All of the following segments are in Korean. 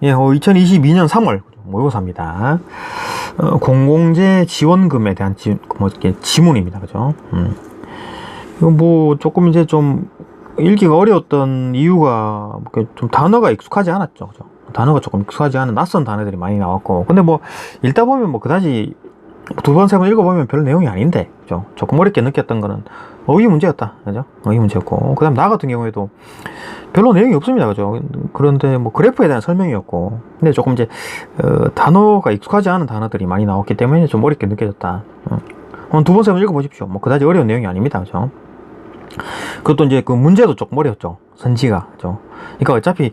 예, 2022년 3월 모의고사입니다. 공공재 지원금에 대한 지문입니다. 그죠? 이거 뭐 조금 이제 좀 읽기가 어려웠던 이유가 좀 단어가 익숙하지 않았죠. 그죠? 단어가 조금 익숙하지 않은 낯선 단어들이 많이 나왔고, 근데 뭐 읽다 보면 뭐 그다지 두 번, 세 번 읽어보면 별 내용이 아닌데, 그죠? 조금 어렵게 느꼈던 거는 어휘 문제였다. 그죠? 어휘 문제였고, 그 다음 나 같은 경우에도 별로 내용이 없습니다. 그죠? 그런데 뭐 그래프에 대한 설명이었고, 근데 조금 이제, 단어가 익숙하지 않은 단어들이 많이 나왔기 때문에 좀 어렵게 느껴졌다. 두 번, 세 번 읽어보십시오. 뭐 그다지 어려운 내용이 아닙니다. 그죠? 그것도 이제 그 문제도 조금 어려웠죠. 선지가. 그죠? 그러니까 어차피,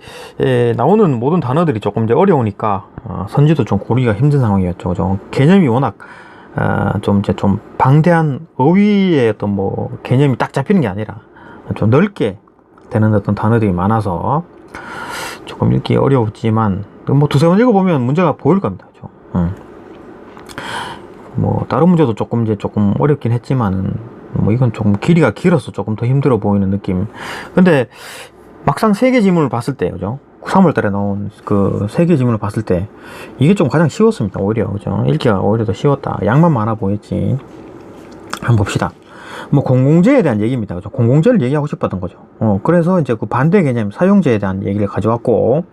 나오는 모든 단어들이 조금 이제 어려우니까, 선지도 좀 고르기가 힘든 상황이었죠. 그죠? 개념이 워낙, 좀 방대한 어휘의 어떤 뭐 개념이 딱 잡히는 게 아니라 좀 넓게 되는 어떤 단어들이 많아서 조금 읽기 어려웠지만 뭐 두세 번 읽어보면 문제가 보일 겁니다. 그죠? 뭐 다른 문제도 조금 어렵긴 했지만은 뭐 이건 조금 길이가 길어서 조금 더 힘들어 보이는 느낌. 근데 막상 세개 지문을 봤을 때, 그죠? 3월 달에 나온 그 세 개 지문을 봤을 때 이게 좀 가장 쉬웠습니다. 오히려. 그죠? 읽기가 오히려 더 쉬웠다. 양만 많아 보였지. 한번 봅시다. 뭐 공공재에 대한 얘기입니다. 그죠? 공공재를 얘기하고 싶었던 거죠. 그래서 이제 그 반대 개념 사용재에 대한 얘기를 가져왔고,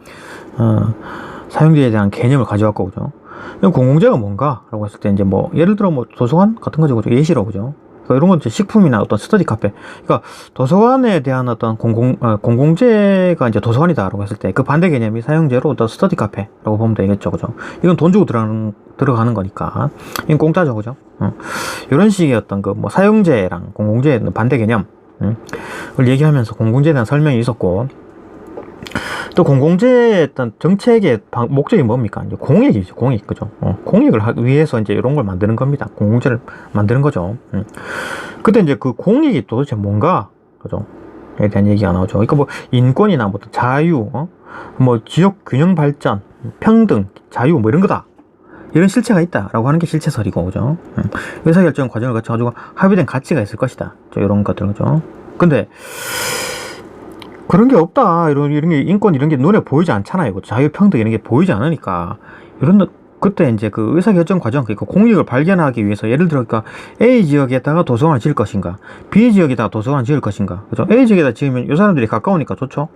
사용재에 대한 개념을 가져왔고, 그죠? 공공재가 뭔가? 라고 했을 때 이제 뭐 예를 들어 뭐 도서관 같은 거죠. 그죠? 예시로, 그죠? 이런 건 이제 식품이나 어떤 스터디 카페. 그러니까 도서관에 대한 어떤 공공재가 이제 도서관이다라고 했을 때 그 반대 개념이 사용재로 어떤 스터디 카페라고 보면 되겠죠. 그죠? 이건 돈 주고 들어가는 거니까. 이건 공짜죠. 그죠? 이런 식의 어떤 그 뭐 사용재랑 공공재의 반대 개념, 을 얘기하면서 공공재에 대한 설명이 있었고, 또 공공재의 어떤 정책의 목적이 뭡니까? 이제 공익이죠, 공익. 그죠? 공익을 하기 위해서 이제 이런 걸 만드는 겁니다. 공공재를 만드는 거죠. 그때 이제 그 공익이 도대체 뭔가, 그죠? 에 대한 얘기가 나오죠. 그러니까 뭐 인권이나 뭐 자유, 뭐 지역 균형 발전, 평등, 자유 뭐 이런 거다. 이런 실체가 있다라고 하는 게 실체설이고, 그죠? 의사결정 과정을 거쳐가지고 합의된 가치가 있을 것이다. 이런 것들, 그죠? 근데 그런 게 없다. 이런 게 인권 이런 게 눈에 보이지 않잖아요. 자유평등 이런 게 보이지 않으니까 그때 이제 그 의사결정 과정, 그러니까 공익을 발견하기 위해서 예를 들어 그러니까 A 지역에다가 도서관을 지을 것인가, B 지역에다가 도서관을 지을 것인가, 그죠? A 지역에다 지으면 이 사람들이 가까우니까 좋죠.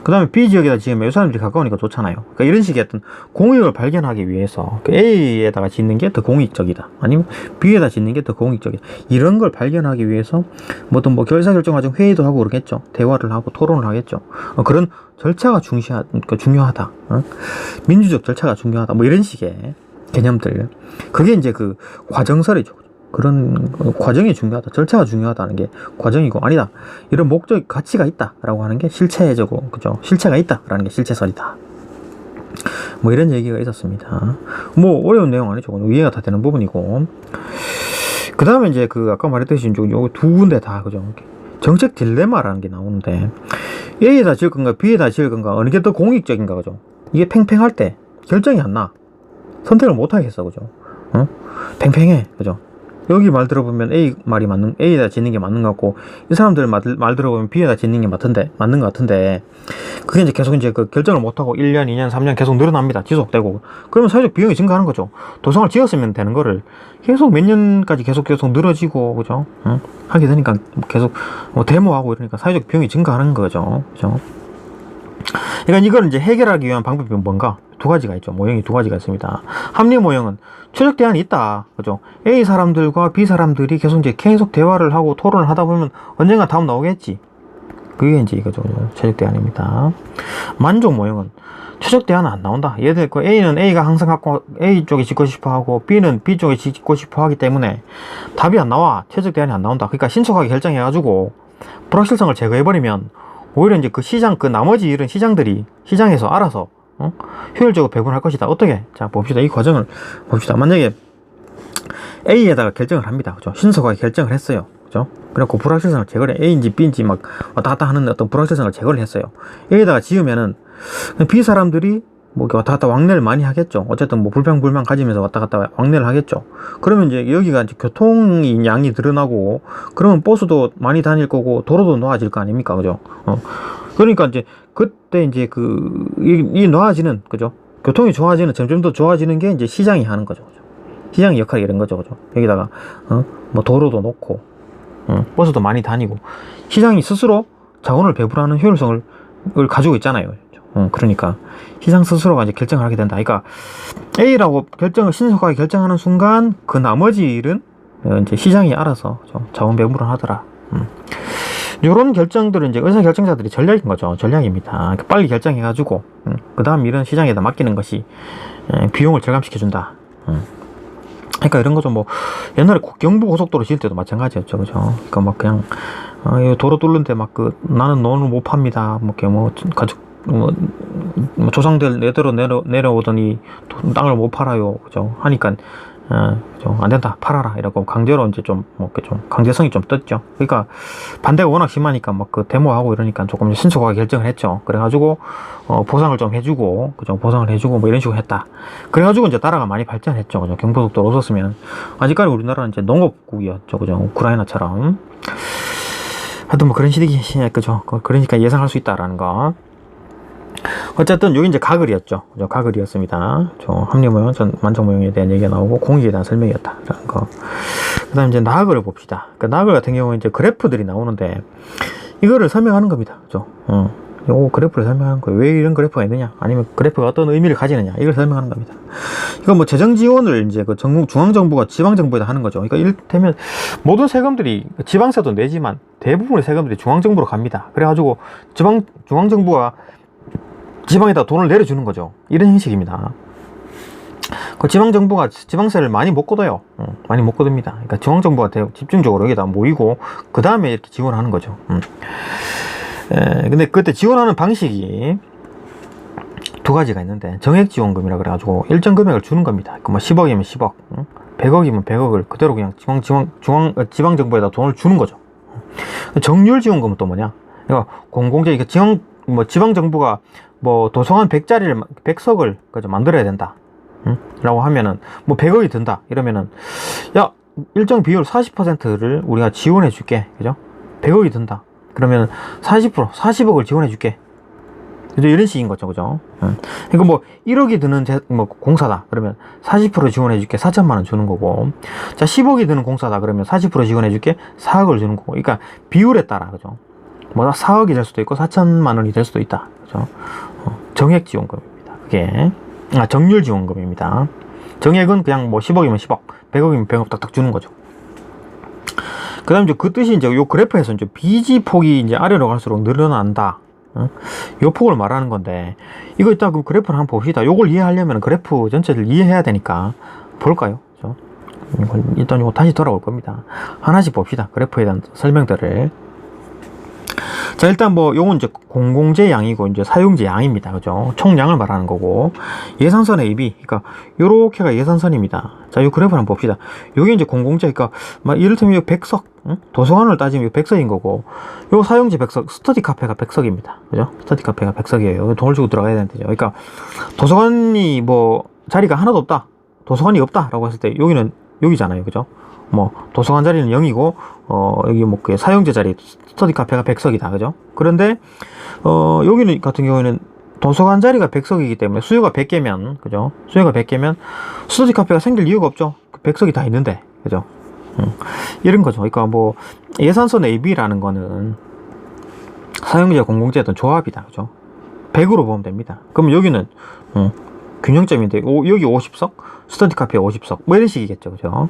그 다음에 B 지역에다 지으면 이 사람들이 가까우니까 좋잖아요. 그러니까 이런 식의 어떤 공익을 발견하기 위해서 A에다가 짓는 게 더 공익적이다. 아니면 B에다 짓는 게 더 공익적이다. 이런 걸 발견하기 위해서 뭐든 뭐 결사결정 과정 회의도 하고 그러겠죠. 대화를 하고 토론을 하겠죠. 그런 절차가 중요하다. 민주적 절차가 중요하다. 뭐 이런 식의 개념들. 그게 이제 그 과정설이죠. 그런 과정이 중요하다. 절차가 중요하다는 게 과정이고, 아니다. 이런 목적, 가치가 있다라고 하는 게 실체적이고, 그죠? 실체가 있다라는 게 실체설이다. 뭐 이런 얘기가 있었습니다. 뭐 어려운 내용 아니죠. 이해가 다 되는 부분이고. 그 다음에 이제 그 아까 말했듯이 요 두 군데 다, 그죠? 정책 딜레마라는 게 나오는데 A에다 지을 건가 B에다 지을 건가 어느 게 더 공익적인가, 그죠? 이게 팽팽할 때 결정이 안 나. 선택을 못 하겠어, 그죠? 팽팽해, 그죠? 여기 말 들어보면 A 말이 A에다 짓는 게 맞는 것 같고, 이 사람들 말 들어보면 B에다 짓는 게 맞는 것 같은데, 그게 이제 계속 이제 그 결정을 못하고 1년, 2년, 3년 계속 늘어납니다. 지속되고. 그러면 사회적 비용이 증가하는 거죠. 도서관을 지었으면 되는 거를 계속 몇 년까지 계속 늘어지고, 그죠? 하게 되니까 계속 뭐 데모하고 이러니까 사회적 비용이 증가하는 거죠. 그죠? 그러니까 이걸 이제 해결하기 위한 방법이 뭔가? 두 가지가 있죠. 모형이 두 가지가 있습니다. 합리 모형은 최적 대안이 있다. 그죠? A 사람들과 B 사람들이 계속 대화를 하고 토론을 하다 보면 언젠가 답 나오겠지. 그게 이제 이거죠. 최적 대안입니다. 만족 모형은 최적 대안은 안 나온다. 예를 들어 A는 A가 항상 갖고 A 쪽에 짓고 싶어 하고 B는 B 쪽에 짓고 싶어 하기 때문에 답이 안 나와. 최적 대안이 안 나온다. 그러니까 신속하게 결정해가지고 불확실성을 제거해버리면 오히려 이제 그 나머지 이런 시장에서 알아서 효율적으로 배분할 것이다. 어떻게? 자, 봅시다. 이 과정을 봅시다. 만약에 A에다가 결정을 합니다. 그죠? 신속하게 결정을 했어요. 그죠? 그래갖고 불확실성을 제거를 A인지 B인지 막 왔다 갔다 하는 어떤 불확실성을 제거를 했어요. A에다가 지으면은 B 사람들이 뭐 왔다 갔다 왕래를 많이 하겠죠. 어쨌든 뭐 불평불만 가지면서 왔다 갔다 왕래를 하겠죠. 그러면 이제 여기가 이제 교통이 양이 늘어나고, 그러면 버스도 많이 다닐 거고 도로도 놓아질 거 아닙니까? 그죠? 그러니까 이제 그때 이제 이 놓아지는, 그죠? 교통이 좋아지는, 점점 더 좋아지는 게 이제 시장이 하는 거죠. 그죠? 시장의 역할이 이런 거죠. 그죠? 여기다가, 뭐 도로도 놓고, 버스도 많이 다니고, 시장이 스스로 자원을 배분하는 효율성을 가지고 있잖아요. 그러니까 시장 스스로가 이제 결정을 하게 된다. 그러니까 A라고 신속하게 결정하는 순간 그 나머지 일은 이제 시장이 알아서 자원 배분을 하더라. 이런 결정들은 이제 의사결정자들이 전략인 거죠. 전략입니다. 그러니까 빨리 결정해가지고 그 다음 일은 시장에다 맡기는 것이 비용을 절감시켜준다. 그러니까 이런 거죠. 뭐 옛날에 경부고속도로 지을 때도 마찬가지였죠. 그죠? 그러니까 막 그냥 도로 뚫는데 막 나는 논을 못 팝니다. 뭐 이렇게 뭐 가족 조상들 내대로 내려오더니 땅을 못 팔아요. 그죠? 하니까 그죠? 안 된다, 팔아라 이라고 강제로 이제 좀 강제성이 좀 떴죠. 그러니까 반대가 워낙 심하니까 막 데모하고 이러니까 조금 신속하게 결정을 했죠. 그래가지고 보상을 좀 해주고, 그죠? 보상을 해주고 뭐 이런 식으로 했다. 그래가지고 이제 나라가 많이 발전했죠. 그죠? 경부속도로 없었으면 아직까지 우리나라는 이제 농업국이었죠. 그죠? 우크라이나처럼. 하여튼 뭐 그런 시기, 그죠? 그러니까 예상할 수 있다라는 거. 어쨌든 여기 이제 가글이었죠. 그죠? 가글이었습니다. 합리 모형, 만적 모형에 대한 얘기가 나오고 공익에 대한 설명이었다라는 거. 그다음 이제 나글을 봅시다. 나글 같은 경우는 이제 그래프들이 나오는데 이거를 설명하는 겁니다. 그죠? 요 그래프를 설명하는 거예요. 왜 이런 그래프가 있느냐? 아니면 그래프가 어떤 의미를 가지느냐? 이걸 설명하는 겁니다. 이건 뭐 재정 지원을 이제 중앙정부가 지방정부에다 하는 거죠. 그러니까 이를테면 모든 세금들이 지방세도 내지만 대부분의 세금들이 중앙정부로 갑니다. 그래가지고 중앙정부가 지방에다 돈을 내려주는 거죠. 이런 형식입니다. 그 지방정부가 지방세를 많이 못 걷어요. 많이 못 걷습니다. 그러니까 중앙정부가 집중적으로 여기다 모이고 그 다음에 이렇게 지원하는 거죠. 근데 그때 지원하는 방식이 두 가지가 있는데 정액지원금이라 그래가지고 일정 금액을 주는 겁니다. 뭐 10억이면 10억, 100억이면 100억을 그대로 그냥 지방정부에다 돈을 주는 거죠. 정률지원금은 또 뭐냐? 그러니까 공공재, 지방정부가 뭐 도서관 100석을 만들어야 된다. 라고 하면은 뭐 100억이 든다. 이러면은 야, 일정 비율 40%를 우리가 지원해 줄게. 그죠? 100억이 든다. 그러면 40억을 지원해 줄게. 그죠? 이런 식인 거죠. 그죠? 그러니까 뭐 1억이 드는 공사다. 그러면 40% 지원해 줄게. 4천만 원 주는 거고. 자, 10억이 드는 공사다. 그러면 40% 지원해 줄게. 4억을 주는 거고. 그러니까 비율에 따라. 그죠? 뭐 4억이 될 수도 있고 4천만 원이 될 수도 있다. 그죠? 정액지원금입니다. 그게 정률지원금입니다. 정액은 그냥 뭐 10억이면 10억, 100억이면 100억 딱딱 주는 거죠. 그 다음 그 뜻이 이제 요 그래프에서 이제 비지폭이 이제 아래로 갈수록 늘어난다. 요 폭을 말하는 건데, 이거 이따 그 그래프를 한번 봅시다. 요걸 이해하려면 그래프 전체를 이해해야 되니까 볼까요? 그죠? 일단 요거 다시 돌아올 겁니다. 하나씩 봅시다. 그래프에 대한 설명들을. 자, 일단 뭐 요건 이제 공공재 양이고 이제 사용재 양입니다. 그죠? 총량을 말하는 거고, 예산선의 AB, 그러니까 요렇게가 예산선입니다. 자, 요 그래프를 한번 봅시다. 요게 이제 공공재, 그러니까 막 이를테면 요 100석, 도서관을 따지면 요 100석인 거고, 요 사용재 100석, 스터디 카페가 100석입니다. 그죠? 스터디 카페가 100석이에요. 돈을 주고 들어가야 되는 데죠. 그러니까 도서관이 뭐 자리가 하나도 없다, 도서관이 없다라고 했을 때 여기는 여기잖아요. 그죠? 뭐 도서관 자리는 0이고 여기 뭐 그 사용자 자리 스터디 카페가 100석이다. 그죠? 그런데 여기는 같은 경우에는 도서관 자리가 100석이기 때문에 수요가 100개면, 그죠? 수요가 100개면 스터디 카페가 생길 이유가 없죠. 100석이 다 있는데. 그죠? 이런 거죠. 그러니까 뭐 예산선 AB라는 거는 사용자 공공재 어떤 조합이다. 그죠? 100으로 보면 됩니다. 그럼 여기는 균형점인데 여기 50석, 스터디 카페 50석, 뭐 이런 식이겠죠. 그죠?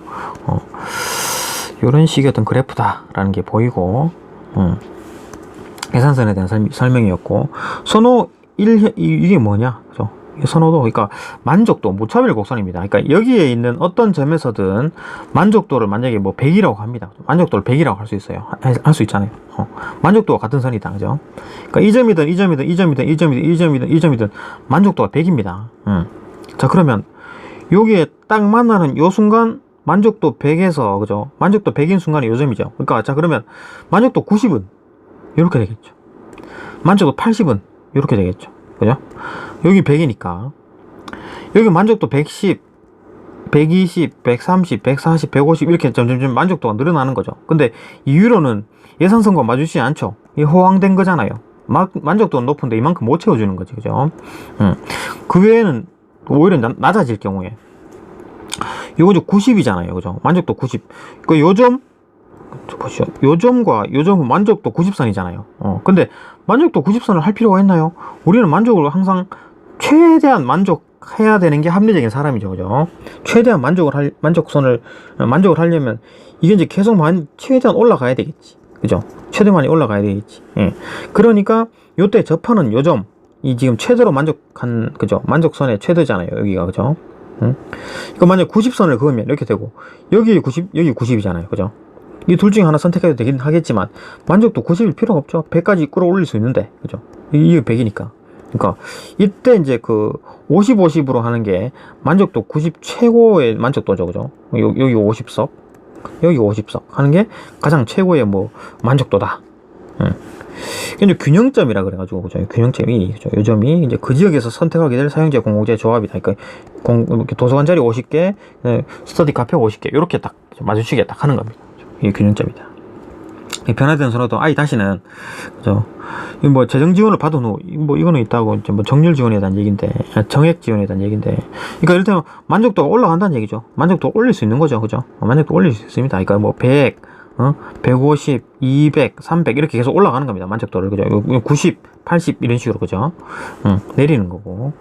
이런 식의 어떤 그래프다라는 게 보이고, 계산선에 대한 설명이었고, 선호 1, 이게 뭐냐? 그죠? 선호도, 그러니까 만족도, 무차별 곡선입니다. 그러니까 여기에 있는 어떤 점에서든 만족도를 만약에 뭐 100이라고 합니다. 만족도를 100이라고 할 수 있어요. 할 수 있잖아요. 만족도가 같은 선이다. 그죠? 그러니까 이 점이든 이 점이든 이 점이든 이 점이든 이 점이든 이 점이든 만족도가 100입니다. 자, 그러면 여기에 딱 만나는 요 순간 만족도 100에서, 그죠? 만족도 100인 순간이 요 점이죠. 그러니까 자, 그러면 만족도 90은 이렇게 되겠죠. 만족도 80은 이렇게 되겠죠. 그죠? 여기 100이니까 여기 만족도 110, 120, 130, 140, 150 이렇게 점점 만족도가 늘어나는 거죠. 근데 이 위로는 예산선과 맞추지 않죠. 이 호황된 거잖아요. 만족도는 높은데 이만큼 못 채워주는 거지, 그죠? 그 외에는 오히려 낮아질 경우에, 요거 이제 90이잖아요, 그죠? 만족도 90. 그 요점, 보시죠. 요점과 요점은 만족도 90선이잖아요. 근데 만족도 90선을 할 필요가 있나요? 우리는 만족을 항상 최대한 만족해야 되는 게 합리적인 사람이죠, 그죠? 최대한 만족을 하려면 이게 이제 계속 최대한 올라가야 되겠지, 그죠? 최대만이 올라가야 되겠지. 예. 그러니까 요때 접하는 요점, 이 지금 최대로 만족한, 그죠? 만족선의 최대잖아요, 여기가, 그죠? 그러니까 만약 90선을 그으면 이렇게 되고, 여기 90이잖아요, 그죠? 이 둘 중에 하나 선택해도 되긴 하겠지만, 만족도 90일 필요가 없죠. 100까지 끌어올릴 수 있는데, 그죠? 이게 100이니까. 그러니까, 이때 이제 그, 50, 50으로 하는 게, 만족도 90 최고의 만족도죠, 그죠? 여기 50석, 여기 50석 하는 게 가장 최고의 뭐, 만족도다. 이제 균형점이라 그래가지고, 그죠? 균형점이, 그죠? 요점이 이제 그 지역에서 선택하게 될 사용자 공공재 조합이다. 그러니까, 도서관 자리 50개, 스터디 카페 50개, 이렇게 딱 마주치게 딱 하는 겁니다. 이게 균형점이다. 변화된 선호도, 다시는, 그죠? 뭐, 재정 지원을 받은 후, 뭐, 이거는 있다고, 이제 뭐, 정률 지원에 대한 얘기인데, 정액 지원에 대한 얘기인데, 그러니까 이를테면, 만족도가 올라간다는 얘기죠. 만족도 올릴 수 있는 거죠. 그죠? 만족도 올릴 수 있습니다. 그러니까 뭐, 100, 150, 200, 300, 이렇게 계속 올라가는 겁니다. 만족도를, 그죠? 90, 80, 이런 식으로, 그죠? 내리는 거고.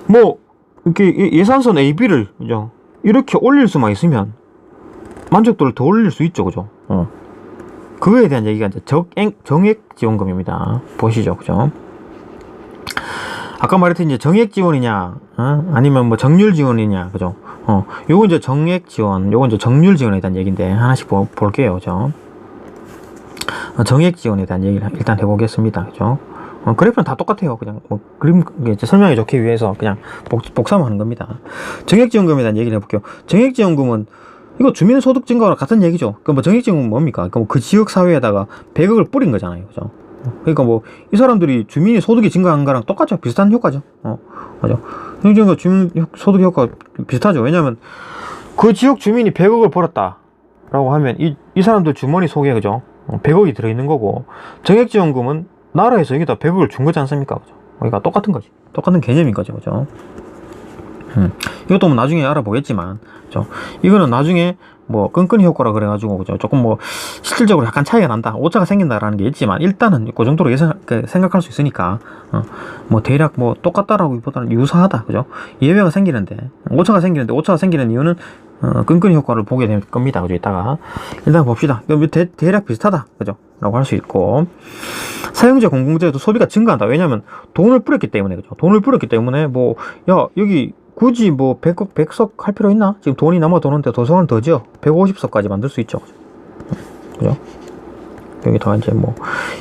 뭐, 이렇게 예산선 AB를, 그죠? 이렇게 올릴 수만 있으면, 만족도를 더 올릴 수 있죠, 그죠? 그거에 대한 얘기가 이제 정액 지원금입니다. 보시죠, 그죠? 아까 말했듯이 이제 정액 지원이냐, 아니면 뭐 정률 지원이냐, 그죠? 요거 이제 정액 지원, 요거 이제 정률 지원에 대한 얘기인데, 하나씩 볼게요, 그죠? 정액 지원에 대한 얘기를 일단 해보겠습니다, 그죠? 그래프는 다 똑같아요. 그냥 뭐 그림 이제 설명이 좋기 위해서 그냥 복사하는 겁니다. 정액 지원금에 대한 얘기를 해볼게요. 정액 지원금은 이거 주민소득 증가랑 같은 얘기죠. 그러니까 뭐 정액지원금은 뭡니까? 그러니까 뭐 그 지역 사회에다가 100억을 뿌린 거잖아요, 그죠? 그러니까 뭐 이 사람들이 주민이 소득이 증가한 거랑 똑같죠, 비슷한 효과죠. 맞아. 정액지원금 주민 소득 효과 비슷하죠. 왜냐면 그 지역 주민이 100억을 벌었다라고 하면 이 사람들 주머니 속에, 그죠? 100억이 들어있는 거고, 정액지원금은 나라에서 여기다 100억을 준 거지 않습니까, 그죠? 그러니까 똑같은 거지. 똑같은 개념인 거죠, 그죠? 이것도 뭐 나중에 알아보겠지만, 그죠? 이거는 나중에 뭐 끈끈이 효과라 그래가지고, 그죠? 조금 뭐 실질적으로 약간 차이가 난다, 오차가 생긴다라는 게 있지만, 일단은 그 정도로 생각할 수 있으니까, 뭐 대략 뭐 똑같다라기보다는 유사하다, 그죠? 오차가 생기는 이유는 끈끈이 효과를 보게 될 겁니다, 그죠? 이따가 일단 봅시다. 대략 비슷하다, 그죠? 라고 할 수 있고, 사용자 공공재도 소비가 증가한다. 왜냐면 돈을 뿌렸기 때문에, 그죠? 돈을 뿌렸기 때문에 뭐, 야, 여기 굳이 뭐 100석 할 필요 있나? 지금 돈이 남아 도는데 도서관 더 지어 150석까지 만들 수 있죠, 그죠? 여기다가 이제 뭐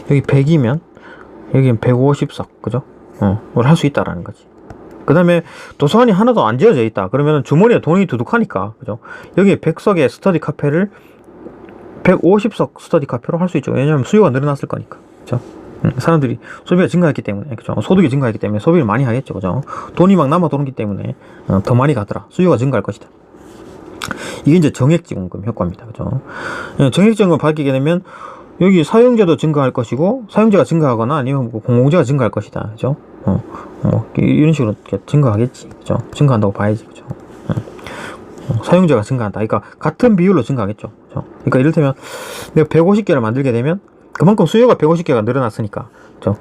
여기 100이면 여기는 150석, 그죠? 그걸 할 수 있다라는 거지. 그 다음에 도서관이 하나도 안 지어져 있다 그러면 주머니에 돈이 두둑하니까, 그죠? 여기 100석의 스터디 카페를 150석 스터디 카페로 할 수 있죠. 왜냐하면 수요가 늘어났을 거니까, 그죠? 사람들이 소비가 증가했기 때문에, 그죠? 소득이 증가했기 때문에 소비를 많이 하겠죠, 그죠? 돈이 막 남아 도는기 때문에 더 많이 가더라. 수요가 증가할 것이다. 이게 이제 정액지원금 효과입니다, 그죠? 정액지원금 받게 되면 여기 사용자도 증가할 것이고, 사용자가 증가하거나 아니면 뭐 공공재가 증가할 것이다, 그죠? 이런 식으로 증가하겠지, 그죠? 증가한다고 봐야지, 그죠? 사용자가 증가한다. 그러니까 같은 비율로 증가하겠죠, 그죠? 그러니까 이를테면 내가 150개를 만들게 되면 그만큼 수요가 150개가 늘어났으니까, 그죠?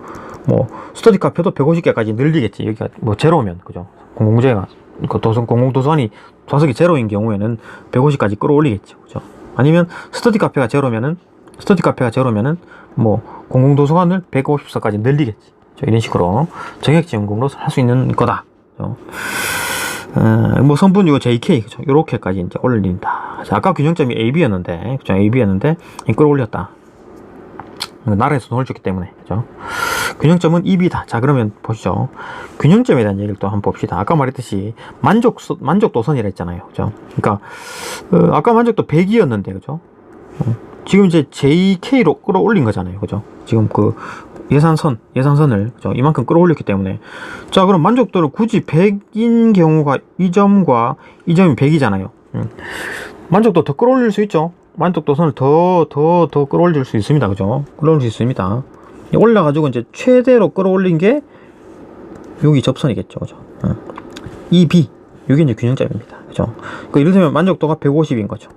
뭐 스터디 카페도 150개까지 늘리겠지. 여기가 뭐 제로면, 그죠? 공공재가 공공도서관이 좌석이 제로인 경우에는 150까지 끌어올리겠죠, 그죠? 아니면 스터디 카페가 제로면은 뭐 공공도서관을 150석까지 늘리겠지, 그죠? 이런 식으로 정액지원금으로 할 수 있는 거다, 그죠? 뭐 성분 이거 JK, 그죠? 요렇게까지 이제 올린다. 자, 아까 균형점이 AB였는데, 그죠? AB였는데 끌어올렸다. 나라에서 돈을 줬기 때문에, 그죠? 균형점은 EB다. 자, 그러면 보시죠. 균형점에 대한 얘기를 또 한번 봅시다. 아까 말했듯이 만족도선이라 했잖아요, 그죠? 그러니까 아까 만족도 100이었는데, 그죠? 지금 이제 JK로 끌어올린 거잖아요, 그죠? 지금 그 예산선을, 그죠? 이만큼 끌어올렸기 때문에, 자, 그럼 만족도를 굳이 100인 경우가 이 점과 이 점이 100이잖아요. 만족도 더 끌어올릴 수 있죠. 만족도선을 더 끌어올릴 수 있습니다, 그죠? 끌어올릴 수 있습니다. 올라가지고 이제 최대로 끌어올린 게 여기 접선이겠죠. 그죠? 이 B. 이게 이제 균형점입니다. 그죠? 그러니까 예를 들면 만족도가 150인 거죠.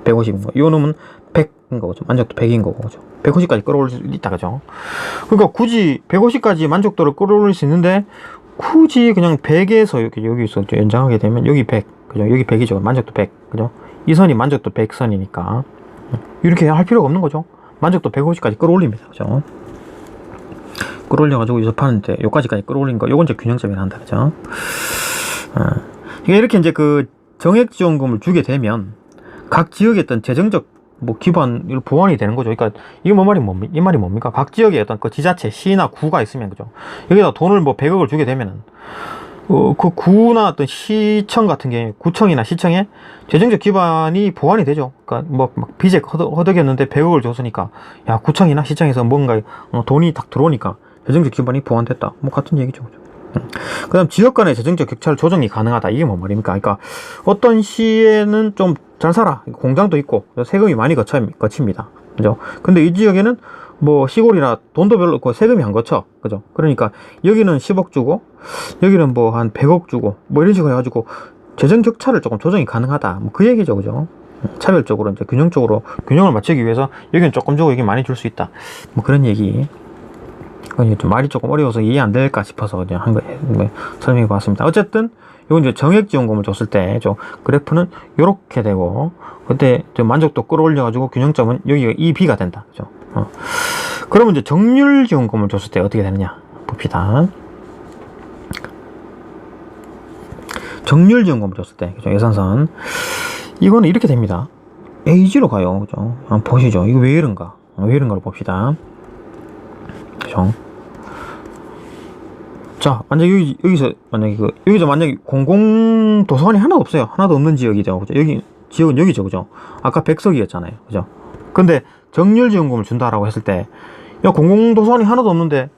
150인 거. 요 놈은 100인 거죠. 만족도 100인 거고. 그죠? 150까지 끌어올릴 수 있다. 그죠? 그러니까 굳이 150까지 만족도를 끌어올릴 수 있는데 굳이 그냥 100에서 여기서 연장하게 되면 여기 100. 그죠? 여기 100이죠. 만족도 100. 그죠? 이 선이 만족도 100선이니까 이렇게 할 필요가 없는 거죠. 만족도 150까지 끌어올립니다. 그죠? 끌어올려가지고 접하는데 요까지까지 끌어올린 거 요건 이제 균형점이 난다. 그죠? 이렇게 이제 그 정액지원금을 주게 되면 각 지역의 어떤 재정적 뭐 기반을 보완이 되는 거죠. 그러니까 이게 이 말이 뭡니까? 각 지역에 어떤 그 지자체, 시나 구가 있으면 그죠. 여기다 돈을 뭐 100억을 주게 되면은 그 구나 어떤 시청 같은 게 구청이나 시청에 재정적 기반이 보완이 되죠. 그러니까 뭐 막 빚에 허덕였는데 100억을 줬으니까 야 구청이나 시청에서 뭔가 돈이 딱 들어오니까 재정적 기반이 보완됐다. 뭐 같은 얘기죠. 그 다음 지역 간의 재정적 격차를 조정이 가능하다. 이게 뭔 말입니까? 그러니까 어떤 시에는 좀 잘 살아. 공장도 있고 세금이 많이 거칩니다. 그죠? 근데 이 지역에는 뭐 시골이라 돈도 별로 없고 세금이 안 거쳐. 그죠? 그러니까 여기는 10억 주고 여기는 뭐 한 100억 주고 뭐 이런 식으로 해가지고 재정 격차를 조금 조정이 가능하다. 뭐 그 얘기죠. 그죠? 차별적으로 이제 균형적으로 균형을 맞추기 위해서 여기는 조금 주고 여기 많이 줄 수 있다. 뭐 그런 얘기. 좀 말이 조금 어려워서 이해 안 될까 싶어서 그냥 한 거예요. 설명해 봤습니다. 어쨌든 이건 이제 정액지원금을 줬을 때 그래프는 이렇게 되고 그때 만족도 끌어올려가지고 균형점은 여기가 이 B가 된다. 그죠? 그러면 이제 정률지원금을 줬을 때 어떻게 되느냐 봅시다. 정률지원금을 줬을 때 그죠? 예산선 이거는 이렇게 됩니다. AG로 가요. 그죠? 한번 보시죠. 이거 왜 이런가? 왜 이런가를 봅시다. 그죠? 자, 만약에 여기서 만약에 공공 도서관이 하나도 없어요. 하나도 없는 지역이죠. 그죠? 여기 지역은 여기죠. 그죠? 아까 100석이었잖아요. 그죠? 근데 정률지원금을 준다라고 했을 때, 야, 공공 도서관이 하나도 없는데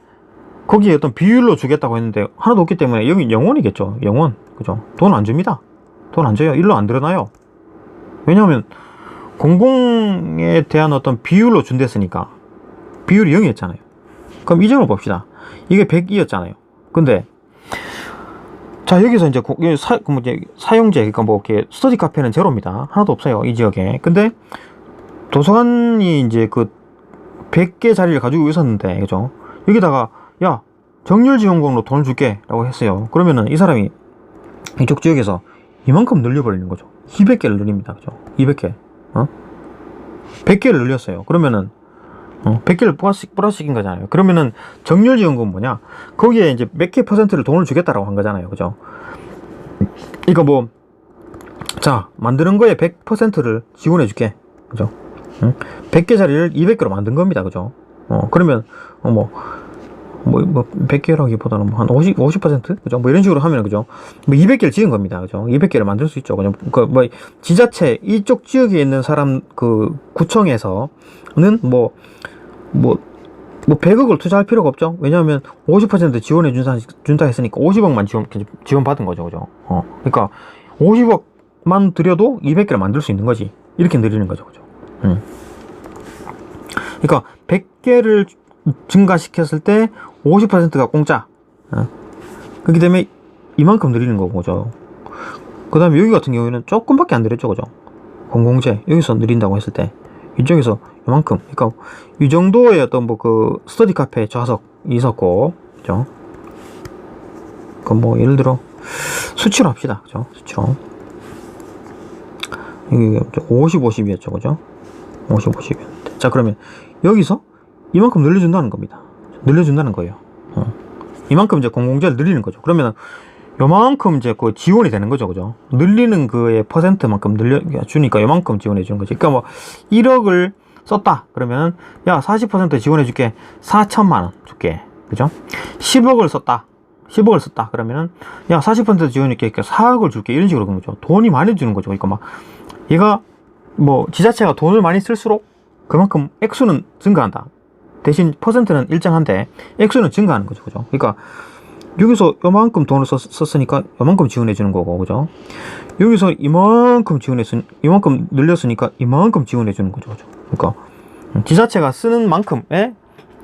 거기에 어떤 비율로 주겠다고 했는데 하나도 없기 때문에 여기 영원이겠죠. 영원. 그죠? 돈 안 줍니다. 돈 안 줘요. 일로 안 드러나요. 왜냐하면 공공에 대한 어떤 비율로 준댔으니까 비율이 0이었잖아요. 그럼 이 점을 봅시다. 이게 100이었잖아요. 근데 자 여기서 이제 사용제 그러니까 뭐 이렇게 스터디 카페는 제로입니다. 하나도 없어요 이 지역에. 근데 도서관이 이제 그 100개 자리를 가지고 있었는데 그죠? 여기다가 야 정률지원금으로 돈을 줄게 라고 했어요. 그러면은 이 사람이 이쪽 지역에서 이만큼 늘려버리는 거죠. 200개를 늘립니다. 그죠? 200개 100개를 늘렸어요. 그러면은 100개를 플러스 시킨 거잖아요. 그러면은 정률지원금은 뭐냐? 거기에 이제 몇 개 퍼센트를 돈을 주겠다라고 한 거잖아요. 그죠? 이거 뭐, 자, 만드는 거에 100%를 지원해 줄게. 그죠? 100개 자리를 200개로 만든 겁니다. 그죠? 그러면, 100개라기보다는 한 50%? 그죠? 뭐 이런 식으로 하면, 그죠? 뭐 200개를 지은 겁니다. 그죠? 200개를 만들 수 있죠. 그죠? 지자체, 이쪽 지역에 있는 사람, 구청에서는 100억을 투자할 필요가 없죠. 왜냐하면 50% 지원해 준다 했으니까 50억만 지원받은 거죠. 그죠? 그러니까 50억만 들여도 200개를 만들 수 있는 거지. 이렇게 늘리는 거죠. 그죠? 그러니까 100개를 증가시켰을 때 50%가 공짜. 그렇기 때문에 이만큼 늘리는 거고, 그죠? 그 다음에 여기 같은 경우에는 조금밖에 안 늘렸죠. 그죠? 공공재, 여기서 늘린다고 했을 때. 이쪽에서 이만큼, 그러니까 이 정도의 어떤 스터디 카페 좌석이 있었고, 그죠? 뭐 예를 들어 수치로 합시다, 그죠? 수치로 이게 50이었죠, 그죠? 50이었는데, 자 그러면 여기서 이만큼 늘려준다는 겁니다. 늘려준다는 거예요. 이만큼 이제 공공재를 늘리는 거죠. 그러면 요만큼 이제 지원이 되는 거죠. 그죠? 늘리는 그의 퍼센트만큼 늘려주니까 요만큼 지원해 주는 거지. 그러니까 뭐 1억을 썼다. 그러면 야, 40% 지원해 줄게. 4천만 원 줄게. 그죠? 10억을 썼다. 그러면은 야, 40% 지원해 줄게. 4억을 줄게. 이런 식으로 그런 거죠. 돈이 많이 주는 거죠. 그러니까 막 얘가 뭐 지자체가 돈을 많이 쓸수록 그만큼 액수는 증가한다. 대신 퍼센트는 일정한데 액수는 증가하는 거죠. 그죠? 그러니까 여기서 요만큼 돈을 썼으니까 요만큼 지원해 주는 거고, 그죠? 여기서 이만큼 늘렸으니까 이만큼 지원해 주는 거죠. 그죠? 그러니까 지자체가 쓰는 만큼의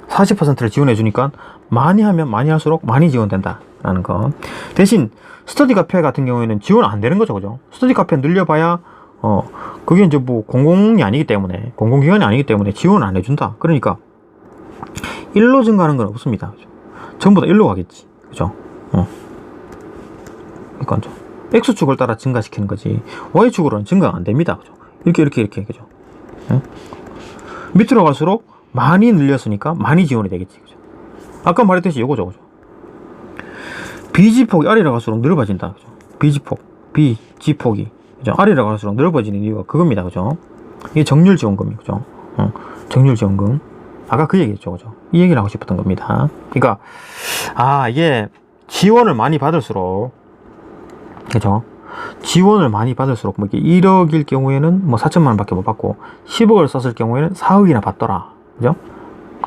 40%를 지원해 주니까 많이 하면 많이 할수록 많이 지원된다라는 거. 대신 스터디 카페 같은 경우에는 지원 안 되는 거죠, 그죠? 스터디 카페 늘려봐야 그게 이제 뭐 공공이 아니기 때문에, 공공기관이 아니기 때문에 지원 안 해준다. 그러니까 일로 증가하는 건 없습니다, 그죠? 전부 다 일로 가겠지, 그죠? 그러니까 X축을 따라 증가시키는 거지 Y축으로는 증가가 안 됩니다, 그죠? 이렇게, 그죠? 밑으로 갈수록 많이 늘렸으니까 많이 지원이 되겠지, 그죠? 아까 말했듯이 요거죠, 그죠? B지폭이 아래로 갈수록 넓어진다, 그죠? B지폭이, 그죠? 아래로 갈수록 넓어지는 이유가 그겁니다, 그죠? 이게 정률지원금이, 그죠? 정률지원금. 아까 그 얘기했죠, 그죠? 이 얘기를 하고 싶었던 겁니다. 그러니까, 이게 지원을 많이 받을수록, 그죠? 지원을 많이 받을수록, 뭐, 1억일 경우에는 뭐 4천만 원 밖에 못 받고, 10억을 썼을 경우에는 4억이나 받더라. 그죠?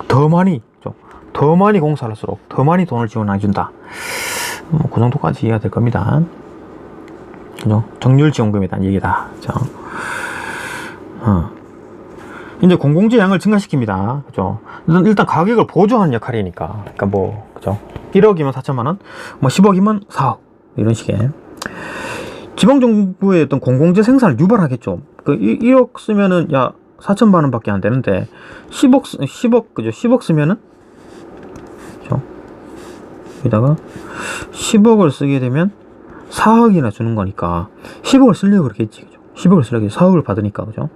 더 많이, 그죠? 더 많이 공사를 할수록 더 많이 돈을 지원해준다. 그 정도까지 이해가 될 겁니다. 그죠? 정률지원금에 대한 얘기다. 그죠? 이제 공공재 양을 증가시킵니다. 그죠? 일단 가격을 보조하는 역할이니까. 그러니까 뭐, 그죠? 1억이면 4천만 원, 뭐 10억이면 4억. 이런 식의. 지방정부의 어떤 공공재 생산을 유발하겠죠. 1억 쓰면은, 4천만 원 밖에 안 되는데, 10억, 그죠? 10억 쓰면은, 그죠? 여기다가 10억을 쓰게 되면 4억이나 주는 거니까, 10억을 쓰려고 그렇겠지, 그죠? 10억을 쓰려고 4억을 받으니까, 그죠?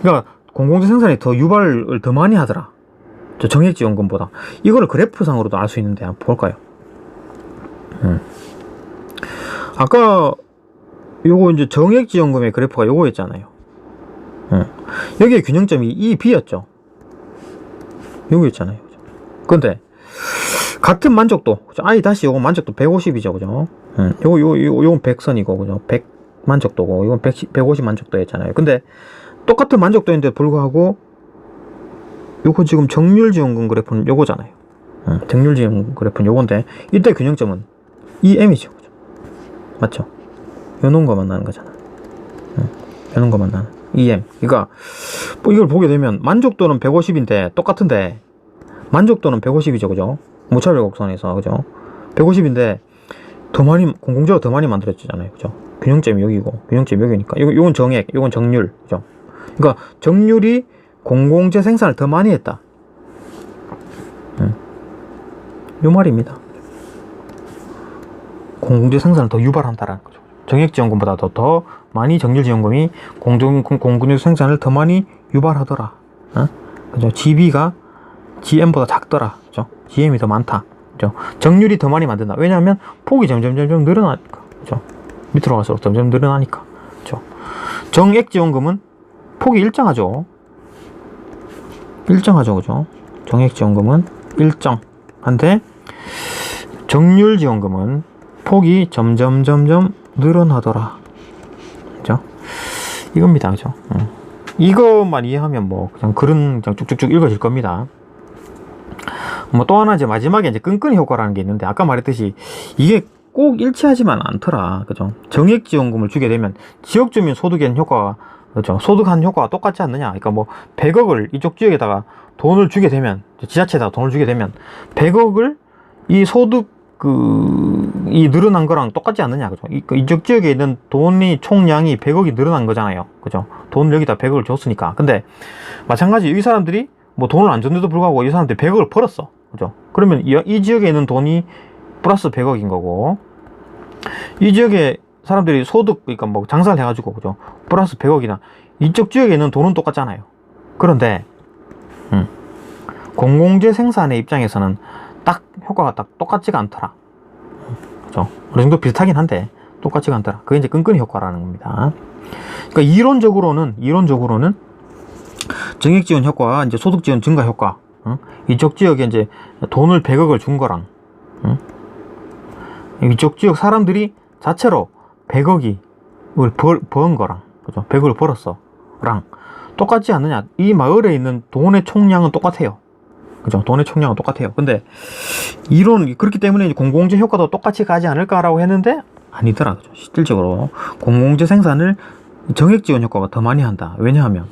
그러니까, 공공재 생산이 더 유발을 더 많이 하더라. 저 정액지원금보다. 이거를 그래프상으로도 알 수 있는데, 한번 볼까요? 아까 요거 이제 정액지원금의 그래프가 요거였잖아요. 여기에 균형점이 이 B였죠. 요거였잖아요. 근데 같은 만족도, I 다시 요거 만족도 150이죠, 그죠? 요건 100선이고, 그죠? 100 만족도고, 이건 150 만족도였잖아요. 근데 똑같은 만족도인데 불구하고 요거 지금 정률지원금 그래프는 요거잖아요. 정률지원금 그래프는 요건데 이때 균형점은 이 M이죠. 맞죠? 요놈 거만 나는 거잖아. 요놈 거만 나는. EM. 그러니까, 뭐 이걸 보게 되면, 만족도는 150인데, 똑같은데, 만족도는 150이죠, 그죠? 무차별 곡선에서, 그죠? 150인데, 더 많이, 공공재가 더 많이 만들어지잖아요, 그죠? 균형점이 여기고, 균형점이 여기니까. 요건 정액, 요건 정률, 그죠? 그러니까, 정률이 공공재 생산을 더 많이 했다. 요 말입니다. 공공재 생산을 더 유발한다라는 거죠. 정액지원금보다 더 많이 정률지원금이 공공재 생산을 더 많이 유발하더라. 그죠? GB가 GM보다 작더라. 그죠? GM이 더 많다. 그죠? 정률이 더 많이 만든다. 왜냐하면 폭이 점점 늘어나니까. 그죠? 밑으로 갈수록 점점 늘어나니까. 그죠? 정액지원금은 폭이 일정하죠. 그죠? 정액지원금은 일정한데 정률지원금은 폭이 점점 늘어나더라. 그죠? 이겁니다. 그죠? 이것만 이해하면 뭐, 그냥 쭉쭉쭉 읽어질 겁니다. 뭐, 또 하나 이제 마지막에 이제 끈끈이 효과라는 게 있는데, 아까 말했듯이, 이게 꼭 일치하지만 않더라. 그죠? 정액지원금을 주게 되면, 지역주민 소득엔 효과가, 그죠? 소득한 효과가 똑같지 않느냐. 그러니까 뭐, 100억을 이쪽 지역에다가 돈을 주게 되면, 지자체에다가 돈을 주게 되면, 100억을 이 소득, 이 늘어난 거랑 똑같지 않느냐, 그죠? 이쪽 지역에 있는 돈이 총량이 100억이 늘어난 거잖아요. 그죠? 돈을 여기다 100억을 줬으니까. 근데, 마찬가지, 이 사람들이 뭐 돈을 안 줬는데도 불구하고 이 사람들이 100억을 벌었어. 그죠? 그러면 이 지역에 있는 돈이 플러스 100억인 거고, 이 지역에 사람들이 소득, 그러니까 뭐 장사를 해가지고, 그죠? 플러스 100억이나, 이쪽 지역에 있는 돈은 똑같잖아요. 그런데, 공공재 생산의 입장에서는 딱 효과가 딱 똑같지가 않더라. 그죠? 어느 정도 비슷하긴 한데 똑같지가 않더라. 그게 이제 끈끈이 효과라는 겁니다. 그러니까 이론적으로는 정액지원 효과, 이제 소득지원 증가 효과, 이쪽 지역에 이제 돈을 100억을 준 거랑, 이쪽 지역 사람들이 자체로 100억이 번 거랑, 그죠? 100억을 벌었어랑 똑같지 않느냐? 이 마을에 있는 돈의 총량은 똑같아요. 그죠? 돈의 총량은 똑같아요. 근데 그렇기 때문에 공공재 효과도 똑같이 가지 않을까라고 했는데 아니더라. 그죠? 실질적으로 공공재 생산을 정액지원 효과가 더 많이 한다. 왜냐하면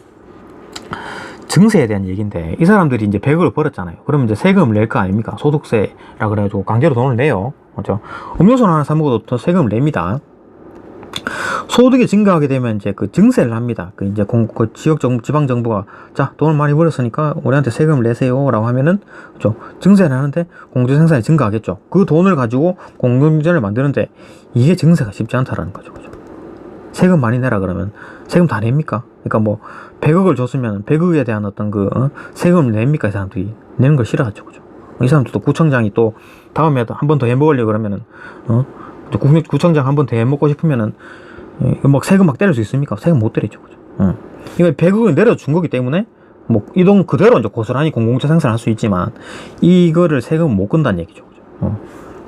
증세에 대한 얘기인데, 이 사람들이 이제 100억을 벌었잖아요. 그러면 이제 세금을 낼 거 아닙니까? 소득세라 그래가지고 강제로 돈을 내요. 그죠? 음료수를 하나 사 먹어도 더 세금을 냅니다. 소득이 증가하게 되면 이제 그 증세를 합니다. 그 이제 그 지역 정부, 지방 정부가 자, 돈을 많이 벌었으니까 우리한테 세금을 내세요라고 하면은, 그죠? 증세를 하는데 공제 생산이 증가하겠죠. 그 돈을 가지고 공공재를 만드는데 이게 증세가 쉽지 않다라는 거죠. 그죠? 세금 많이 내라 그러면 세금 다 냅니까? 그러니까 뭐 100억을 줬으면 100억에 대한 어떤 그 세금을 냅니까? 이 사람들이 내는 걸 싫어하죠. 그죠? 이 사람들도 구청장이 또 다음에 한 번 더 해먹으려고 그러면은 구청장 한 번 더 해먹고 싶으면은 막 세금 막 때릴 수 있습니까? 세금 못 때리죠. 그죠? 이거 100억을 내려준 거기 때문에 뭐 이 돈 그대로 이제 고스란히 공공재 생산할 수 있지만 이거를 세금 못 건다는 얘기죠. 그죠?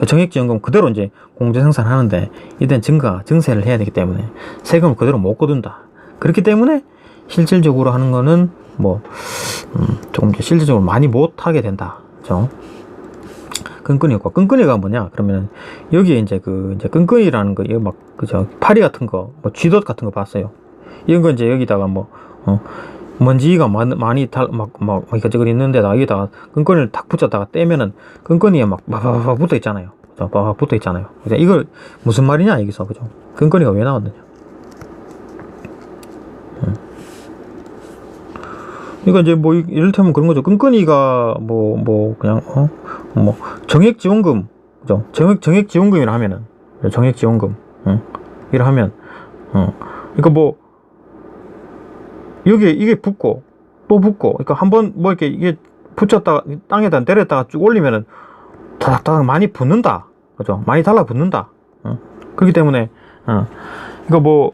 정액지원금 그대로 이제 공제 생산하는데 이땐 증세를 해야 되기 때문에 세금을 그대로 못 거둔다. 그렇기 때문에 실질적으로 하는 거는 뭐 조금 실질적으로 많이 못 하게 된다. 그죠? 끈끈이 효과. 끈끈이가 뭐냐? 그러면 여기에 이제 이제 끈끈이라는 거, 이거 막 그죠? 파리 같은 거, 뭐 쥐덫 같은 거 봤어요. 이런 거 이제 여기다가 뭐 먼지가 많이 막 이것저것 있는데다 여기다가 끈끈이를 탁 붙였다가 떼면은 끈끈이에 막 붙어 있잖아요. 그죠? 붙어 있잖아요. 그죠? 이걸 무슨 말이냐 여기서, 그죠? 끈끈이가 왜 나왔느냐? 그러니까 이제 뭐 이를테면 그런 거죠. 끈끈이가 그냥 뭐 정액지원금, 그죠? 정액지원금이라 하면은 정액지원금, 이라 하면 그러니까 뭐 여기에 이게 붙고 또 붙고, 그러니까 한번 뭐 이렇게 이게 붙였다가 땅에다 내렸다가 쭉 올리면은 다닥다닥 많이 붙는다, 그죠? 많이 달라붙는다. 그렇기 때문에 그러니까 뭐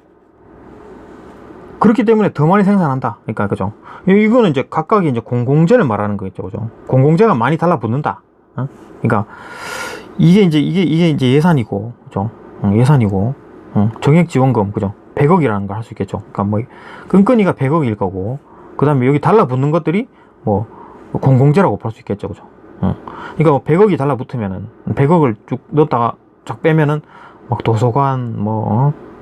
그렇기 때문에 더 많이 생산한다. 그러니까 그죠? 이거는 이제 각각이 이제 공공재를 말하는 거겠죠, 그죠? 공공재가 많이 달라붙는다. 그러니까 이게 이제 예산이고, 그죠? 예산이고, 정액지원금, 그죠? 100억이라는 걸 할 수 있겠죠. 그러니까 뭐 끈끈이가 100억일 거고, 그 다음에 여기 달라붙는 것들이 뭐 공공재라고 볼 수 있겠죠, 그죠? 그러니까 뭐 100억이 달라붙으면은 100억을 쭉 넣었다가 쫙 빼면은 막 도서관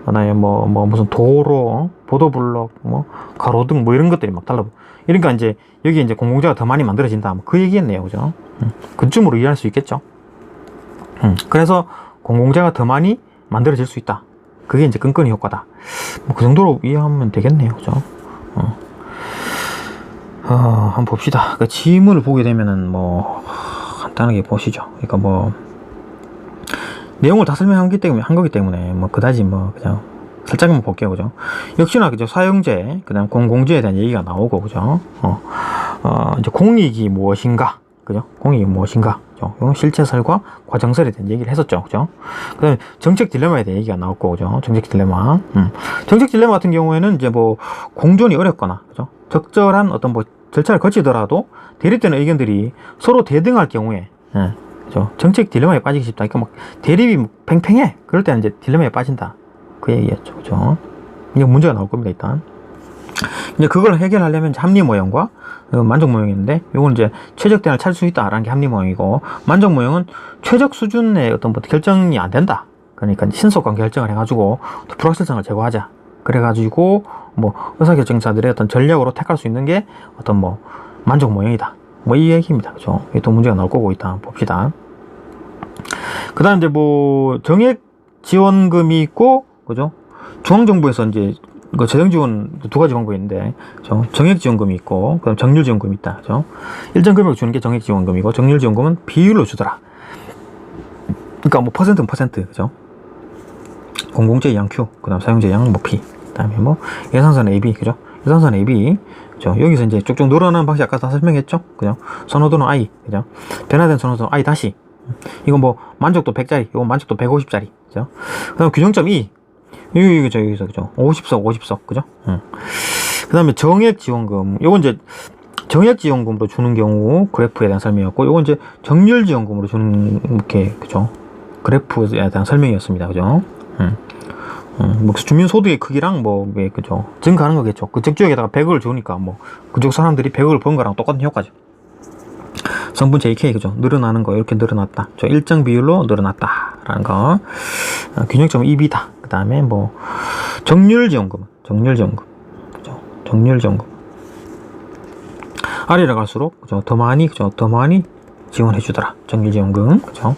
그다음에 무슨 도로, 보도블록, 가로등 이런 것들이 막 그러니까 이제 여기 이제 공공재가 더 많이 만들어진다. 그 얘기겠네요, 그죠? 그쯤으로 이해할 수 있겠죠. 그래서 공공재가 더 많이 만들어질 수 있다. 그게 이제 끈끈이 효과다. 그 정도로 이해하면 되겠네요, 그죠? 한번 봅시다. 그 지문을 보게 되면은 간단하게 보시죠. 그러니까 내용을 다 설명한 거기 때문에 그다지 그냥 살짝만 볼게요, 그죠? 역시나 그죠? 사용제, 그다음 공공재에 대한 얘기가 나오고, 그죠? 이제 공익이 무엇인가, 그죠? 공익이 무엇인가, 그죠? 이건 실체설과 과정설에 대한 얘기를 했었죠, 그죠? 그다음에 정책 딜레마에 대한 얘기가 나왔고, 그죠? 정책 딜레마. 정책 딜레마 같은 경우에는 이제 공존이 어렵거나, 그죠? 적절한 어떤 절차를 거치더라도 대립되는 의견들이 서로 대등할 경우에, 그죠? 정책 딜레마에 빠지기 쉽다. 그러니까 대립이 팽팽해. 그럴 때는 이제 딜레마에 빠진다. 그 얘기였죠, 그죠? 이게 문제가 나올 겁니다, 일단. 이제 그걸 해결하려면 합리 모형과 만족 모형인데, 요건 이제 최적 대안을 찾을 수 있다라는 게 합리 모형이고, 만족 모형은 최적 수준의 어떤 결정이 안 된다. 그러니까 신속한 결정을 해가지고 불확실성을 제거하자. 그래가지고 의사결정자들의 어떤 전략으로 택할 수 있는 게 어떤 만족 모형이다. 이 얘기입니다, 그죠? 이게 또 문제가 나올 거고 일단 봅시다. 그 다음 이제 정액 지원금이 있고, 그죠? 중앙정부에서 이제 재정지원 두 가지 방법이 있는데, 정액지원금이 있고, 그다음 정률지원금이 있다, 그죠? 일정 금액을 주는 게 정액지원금이고, 정률지원금은 비율로 주더라. 그러니까 퍼센트는 퍼센트, 그죠? 공공재 양 Q, 그다음 사용재 양 P, 그다음에 예산선 AB, 그죠? 예산선 AB, 그죠? 여기서 이제 쭉쭉 늘어나는 방식 아까 다 설명했죠, 그죠? 선호도는 I, 그죠? 변화된 선호도는 I 다시. 이거 만족도 100짜리, 이거 만족도 150짜리, 그죠? 그다음 규정점 E, 여기서, 그죠? 50석, 그죠? 그 다음에 정액지원금, 요건 이제 정액지원금으로 주는 경우 그래프에 대한 설명이었고, 요건 이제 정률지원금으로 주는, 그죠? 그래프에 대한 설명이었습니다, 그죠? 주민소득의 크기랑 그죠? 증가하는 거겠죠. 그쪽 지역에다가 100억을 주니까 그쪽 사람들이 100억을 번 거랑 똑같은 효과죠. 성분 JK, 그죠? 늘어나는 거, 이렇게 늘어났다. 일정 비율로 늘어났다. 라는 거. 균형점은 EB다. 그 다음에 정률지원금. 그죠? 정률지원금. 아래로 갈수록, 그죠? 더 많이, 그죠? 더 많이 지원해주더라. 정규지원금, 그죠?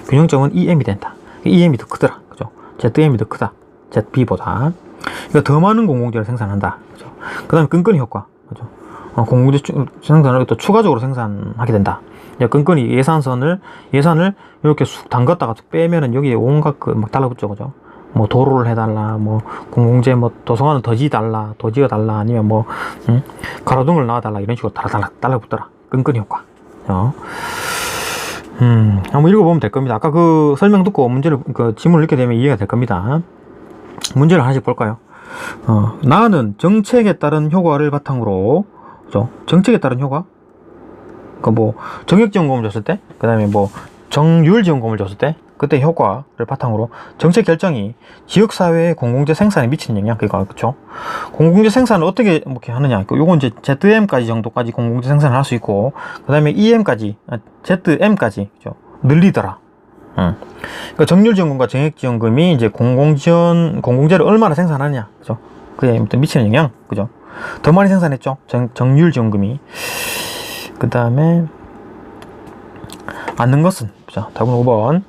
균형점은 EM이 된다. EM이 더 크더라. 그죠? ZM이 더 크다. ZB보다. 그러니까 더 많은 공공재를 생산한다. 그죠? 그 다음에 끈끈이 효과. 그죠? 공공재 생산을 또 추가적으로 생산하게 된다. 끈끈이 예산을 이렇게 쑥 담갔다가 빼면은 여기에 온갖 막 달라붙죠. 그죠? 뭐 도로를 해달라, 뭐 공공재 뭐 도서관은 더 지어달라, 아니면 뭐 가로등을 놔달라 이런 식으로 달라붙더라. 끈끈이 효과. 한번 읽어보면 될 겁니다. 아까 그 설명 듣고 문제를 지문을 읽게 되면 이해가 될 겁니다. 문제를 하나씩 볼까요? 나는 정책에 따른 효과를 바탕으로, 그죠? 정책에 따른 효과? 뭐 정액지원금을 줬을 때, 그 다음에 뭐 정률지원금을 줬을 때, 그때 효과를 바탕으로 정책 결정이 지역사회의 공공재 생산에 미치는 영향, 그쵸? 공공재 생산을 어떻게 하느냐, 요건 이제 ZM까지 정도까지 공공재 생산을 할 수 있고, 그 다음에 EM까지, ZM까지, 그죠? 늘리더라. 그러니까 정률지원금과 정액지원금이 이제 공공재를 얼마나 생산하느냐, 그죠? 그에 미치는 영향, 그죠? 더 많이 생산했죠? 정률지원금이. 그 다음에, 않는 것은, 자, 답은 5번.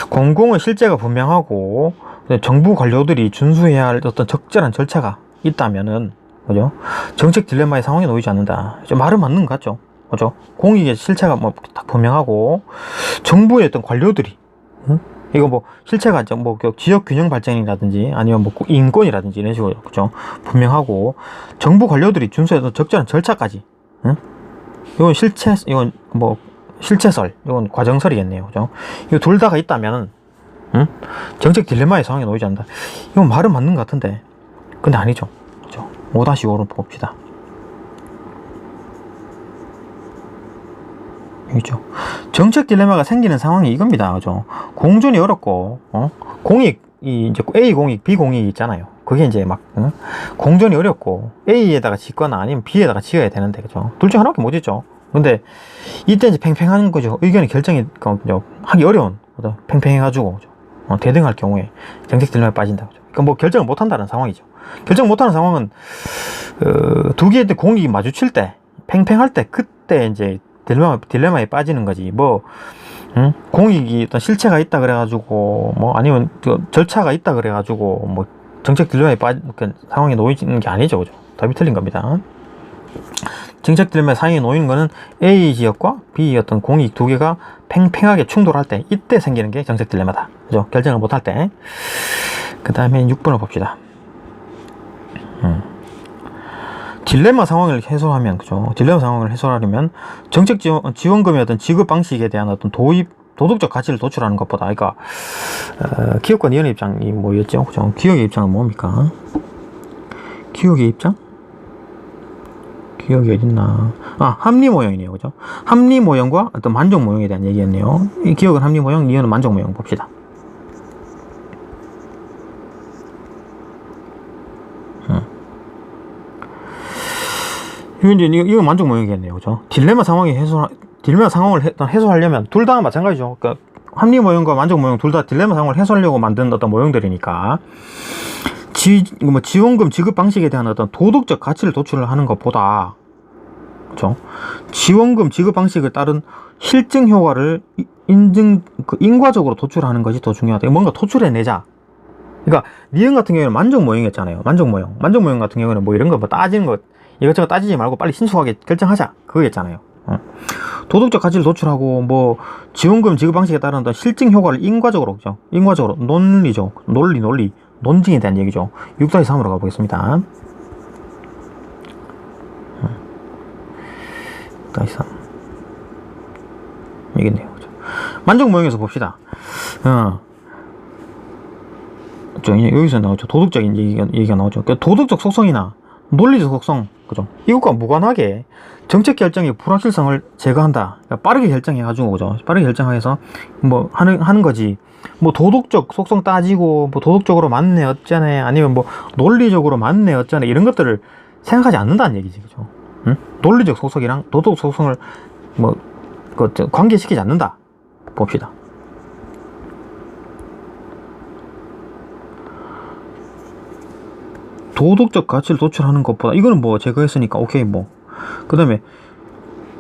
공공의 실제가 분명하고, 정부 관료들이 준수해야 할 어떤 적절한 절차가 있다면은, 그죠? 정책 딜레마의 상황에 놓이지 않는다. 말은 맞는 것 같죠? 그죠? 공익의 실체가 뭐 딱 분명하고, 정부의 어떤 관료들이, 이거 뭐 실체가 뭐 지역 균형 발전이라든지 아니면 뭐 인권이라든지 이런 식으로, 그죠? 분명하고, 정부 관료들이 준수해서 적절한 절차까지, 이건 뭐 실체설, 이건 과정설이겠네요. 그죠? 이거 둘 다가 있다면, 정책 딜레마의 상황에 놓이지 않는다. 이건 말은 맞는 것 같은데, 근데 아니죠. 그죠? 5-5로 봅시다. 여기죠. 정책 딜레마가 생기는 상황이 이겁니다. 그죠? 공존이 어렵고, 공익이 이제 A 공익, B 공익이 있잖아요. 그게 이제 막, 공존이 어렵고, A에다가 짓거나 아니면 B에다가 지어야 되는데, 그죠? 둘 중 하나밖에 못 짓죠. 근데, 이때 이제 팽팽한 거죠. 의견이 결정이, 하기 어려운, 그죠? 팽팽해가지고, 그죠? 대등할 경우에 정책 딜레마에 빠진다. 그죠? 그러니까 뭐 결정을 못 한다는 상황이죠. 결정 못 하는 상황은, 두 개의 공익이 마주칠 때, 팽팽할 때, 그때 이제 딜레마에 빠지는 거지. 뭐, 공익이 어떤 실체가 있다 그래가지고, 뭐, 아니면 절차가 있다 그래가지고, 뭐, 정책 딜레마에 빠진 상황에 놓이는 게 아니죠. 그죠? 답이 틀린 겁니다. 정책 딜레마 상황에 놓이는 거는 A 지역과 B 어떤 공익 두 개가 팽팽하게 충돌할 때, 이때 생기는 게 정책 딜레마다. 그죠? 결정을 못 할 때. 그 다음에 6번을 봅시다. 딜레마 상황을 해소하면, 그죠? 딜레마 상황을 해소하려면 정책 지원금의 어떤 지급 방식에 대한 어떤 도덕적 가치를 도출하는 것보다, 그러니까 기업권위원회 입장이 뭐였죠? 그죠? 기업의 입장은 뭡니까? 기업의 입장? 기억이 어딨나? 합리 모형이네요. 그죠? 합리 모형과 어떤 만족 모형에 대한 얘기였네요. 이 기억은 합리 모형, 이어는 만족 모형 봅시다. 이거 만족 모형이겠네요. 그죠? 딜레마 상황을 해소하려면 둘 다 마찬가지죠. 그러니까 합리 모형과 만족 모형 둘 다 딜레마 상황을 해소하려고 만든 어떤 모형들이니까, 지원금 지급 방식에 대한 어떤 도덕적 가치를 도출을 하는 것보다, 그죠? 지원금 지급 방식을 따른 실증 효과를 인과적으로 도출하는 것이 더 중요하다. 뭔가 도출해내자. 그러니까 니은 같은 경우에는 만족 모형이었잖아요. 만족 모형 같은 경우에는 뭐 이런 거 뭐 따지는 것 이것저것 따지지 말고 빨리 신속하게 결정하자, 그거였잖아요. 도덕적 가치를 도출하고, 뭐 지원금 지급 방식에 따른 어떤 실증 효과를 인과적으로, 그죠? 인과적으로 논리죠. 논증에 대한 얘기죠. 6-3으로 가보겠습니다. 6-3 이겠네요. 그죠? 만족 모형에서 봅시다. 여기서 나오죠. 도덕적인 얘기가 나오죠. 그러니까 도덕적 속성이나 논리적 속성, 그죠? 이것과 무관하게 정책 결정의 불확실성을 제거한다. 그러니까 빠르게 결정해가지고, 그죠? 빠르게 결정해서 뭐 하는 거지. 뭐 도덕적 속성 따지고, 뭐 도덕적으로 맞네 어쩌네, 아니면 뭐 논리적으로 맞네 어쩌네, 이런 것들을 생각하지 않는다는 얘기지, 그죠? 논리적 속성이랑 도덕 속성을 뭐 관계시키지 않는다. 봅시다. 도덕적 가치를 도출하는 것보다, 이거는 뭐 제거했으니까 오케이. 뭐 그 다음에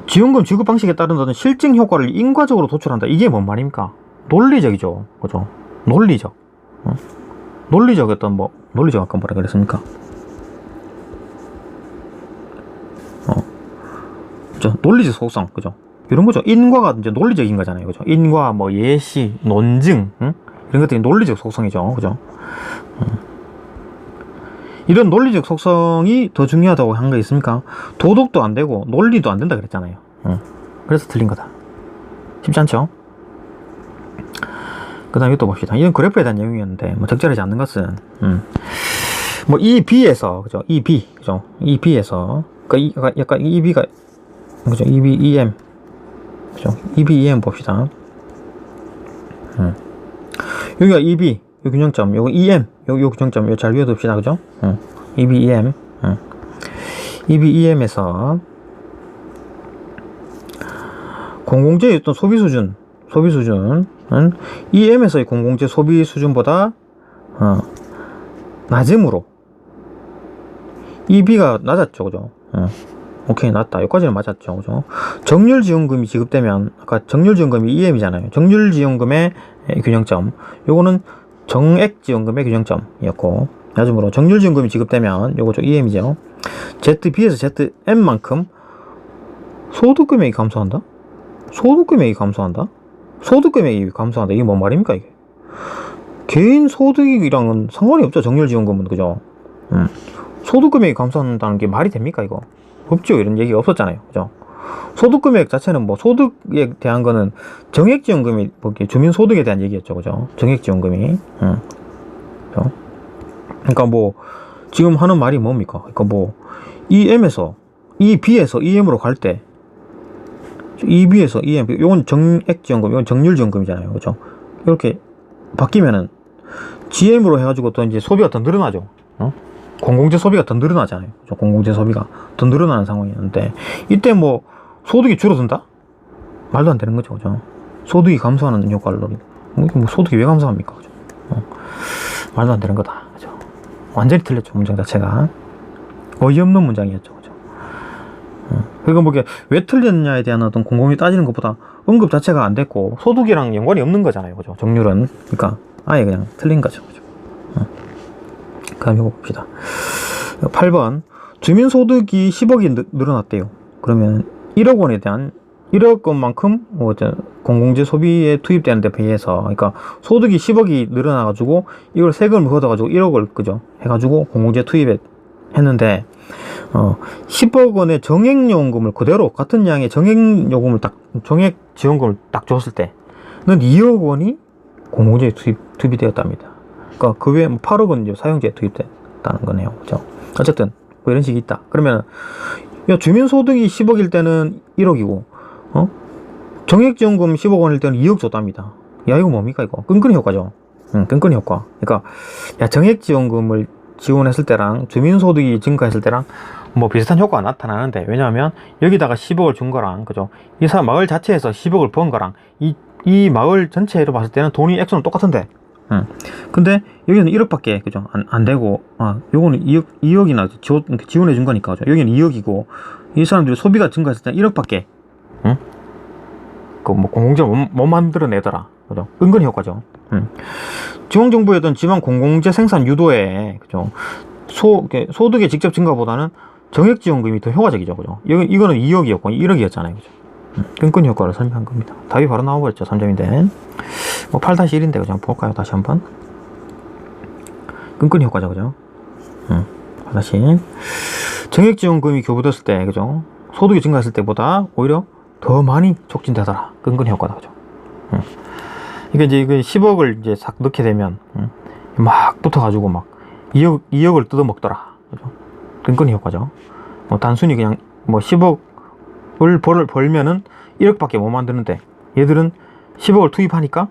지원금 지급 방식에 따른다는 실증 효과를 인과적으로 도출한다. 이게 뭔 말입니까? 논리적이죠. 그죠? 논리적. 논리적 어떤 논리적 아까 뭐라 그랬습니까? 그죠? 논리적 속성. 그죠? 이런 거죠. 인과가 이제 논리적인 거잖아요. 그죠? 인과, 예시, 논증, 이런 것들이 논리적 속성이죠. 그죠? 이런 논리적 속성이 더 중요하다고 한 거 있습니까? 도덕도 안 되고 논리도 안 된다 그랬잖아요. 그래서 틀린 거다. 쉽지 않죠? 그 다음에 또 봅시다. 이건 그래프에 대한 내용이었는데, 적절하지 않는 것은, 이 B에서, 그죠? 이 B, 그죠? 이 B에서, 약간 이 B가, 그죠? 이 B, EM, 그죠? 이 B, EM 봅시다. 여기가 이 B, 요 균형점, 요거 EM, 요 균형점, 요 잘 외워둡시다. 그죠? EB, EM, EB, EM에서, 공공재의 어떤 소비 수준은 EM에서의 공공재 소비 수준보다 낮음으로 EB가 낮았죠. 그죠? 오케이, 낮다. 여기까지는 맞았죠. 그죠? 정률지원금이 지급되면, 아까 정률지원금이 EM이잖아요. 정률지원금의 균형점, 요거는 정액지원금의 균형점이었고, 낮음으로 정률지원금이 지급되면 요거죠. EM이죠. ZB에서 ZM만큼 소득금액이 감소한다? 소득금액이 감소한다? 소득금액이 감소한다. 이게 뭔 말입니까, 이게? 개인 소득이랑은 상관이 없죠, 정률지원금은. 그죠? 소득금액이 감소한다는 게 말이 됩니까, 이거? 없죠. 이런 얘기가 없었잖아요. 그죠? 소득금액 자체는 소득에 대한 거는 정액지원금이, 주민소득에 대한 얘기였죠. 그죠? 정액지원금이. 그죠? 그러니까 지금 하는 말이 뭡니까? 그러니까 EM에서, EB에서 EM으로 갈 때, EB에서 EM, 요건 정액지원금, 요건 정률지원금이잖아요. 그죠? 이렇게 바뀌면은, GM으로 해가지고 또 이제 소비가 더 늘어나죠. 공공재 소비가 더 늘어나잖아요. 그죠? 공공재 소비가 더 늘어나는 상황이었는데, 이때 소득이 줄어든다? 말도 안 되는 거죠. 그죠? 소득이 감소하는 효과를 노린다. 소득이 왜 감소합니까? 그죠? 말도 안 되는 거다. 그죠? 완전히 틀렸죠. 문장 자체가. 어이없는 문장이었죠. 그죠? 그러니까 왜 틀렸냐에 대한 어떤 곰곰이 따지는 것보다 언급 자체가 안 됐고, 소득이랑 연관이 없는 거잖아요. 그죠? 정률은. 그러니까 아예 그냥 틀린 거죠. 그죠? 그럼 이거 봅시다. 8번. 주민소득이 10억이 늘어났대요. 그러면 1억 원에 대한 1억 원만큼 공공재 소비에 투입되는 데 비해서, 그러니까 소득이 10억이 늘어나가지고 이걸 세금을 걷어가지고 1억을 그죠? 해가지고 공공재 투입했는데 10억 원의 정액요금을 그대로 같은 양의 정액지원금을 딱 줬을 때는 2억 원이 공공재에 투입이 되었답니다. 그러니까 그 외에 8억은 이제 사용재에 투입됐다는 거네요. 그죠? 어쨌든 이런 식이 있다. 그러면 주민소득이 10억일 때는 1억이고 정액지원금 10억 원일 때는 2억 줬답니다. 야, 이거 뭡니까, 이거? 끈끈이 효과죠. 끈끈이 효과. 그러니까 정액지원금을 지원했을 때랑 주민소득이 증가했을 때랑 비슷한 효과가 나타나는데, 왜냐하면 여기다가 10억을 준 거랑, 그죠? 이 마을 자체에서 10억을 번 거랑 이 마을 전체로 봤을 때는 돈이 액수는 똑같은데, 근데 여기는 1억밖에 그죠? 안 되고, 요거는 2억이나 지원해 준 거니까, 그죠? 여기는 2억이고, 이 사람들이 소비가 증가했을 때는 1억밖에, 공공재를 못 만들어내더라. 그죠? 은근히 효과죠. 지방정부의 어떤 지방 공공재 생산 유도에, 그죠? 소득의 직접 증가보다는 정액지원금이 더 효과적이죠. 그죠? 이거는 2억이었고, 1억이었잖아요. 그죠? 끈끈이 효과를 설명한 겁니다. 답이 바로 나와버렸죠. 3점인데. 8-1인데, 그죠? 한번 볼까요? 다시 한번. 끈끈이 효과죠. 그죠? 다시. 정액지원금이 교부됐을 때, 그죠? 소득이 증가했을 때보다 오히려 더 많이 촉진되더라. 끈끈이 효과다. 그죠? 이게 이제 10억을 이제 싹 넣게 되면, 막 붙어가지고 2억을 뜯어먹더라. 그죠? 끈끈이 효과죠. 단순히 그냥 10억을 벌면은 1억밖에 못 만드는데, 얘들은 10억을 투입하니까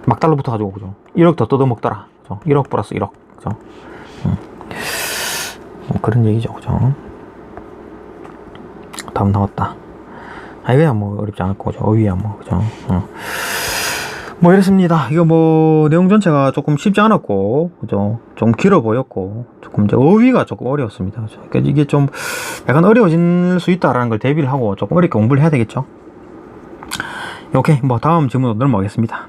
막 달러붙어가지고, 그죠? 1억 더 뜯어먹더라. 그죠? 1억 플러스 1억. 그죠? 그런 얘기죠. 그죠? 답 나왔다. 이거야 어렵지 않을 거죠. 어휘야 그죠? 뭐 이랬습니다. 이거 뭐 내용 전체가 조금 쉽지 않았고, 그죠? 좀 길어 보였고, 조금 이제 어휘가 조금 어려웠습니다. 그죠? 그러니까 이게 좀 약간 어려워질 수 있다라는 걸 대비를 하고 조금 어렵게 공부를 해야 되겠죠. 오케이, 뭐 다음 질문으로 넘어가겠습니다.